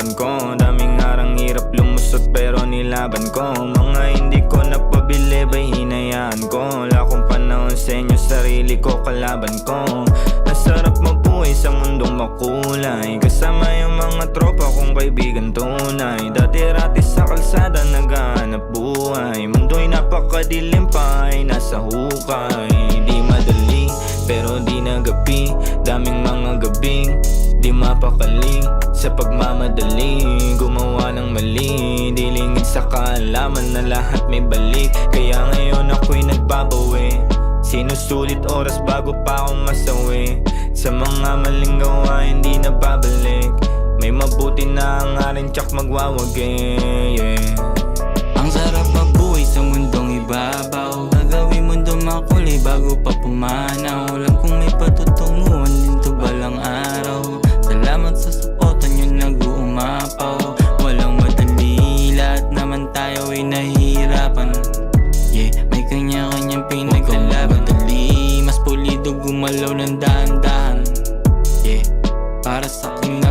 harapan ko. Daming harang hirap lumusot pero nilaban ko. Mga hindi ko napabili ba'y hinayaan ko. Wala akong panahon sa inyo, sarili ko kalaban ko. Nasarap mabuhay sa mundong makulay, kasama yung mga tropa kong kaibigan tunay. Dati-rati sa kalsada naghahanap buhay, mundo'y napakadilim pa ay nasa hukay. Di madali pero di nagapi, daming mga gabing di mapakali sa pagmamadali. Gumawa ng mali, di lingid sa kaalaman na lahat may balik. Kaya ngayon ako'y nagbabawi, sinusulit oras bago pa ako masawi. Sa mga maling gawa hindi na babalik, may mabuti na hangarin tsak magwawagi, yeah. Ang sarap magbuhay sa mundong ibabaw, gagawin mundong makulay bago pa pumanaw. Alam kong may patutunguhan dito balang araw. Salamat sa suporta nyo nag-uumapaw. Walang madali, lahat naman tayo ay nahihirapan. Yeah, may kanya-kanyang pinaglalaban. Dali, mas pulido gumalaw ng dahan-dahan. Yeah, para sa akin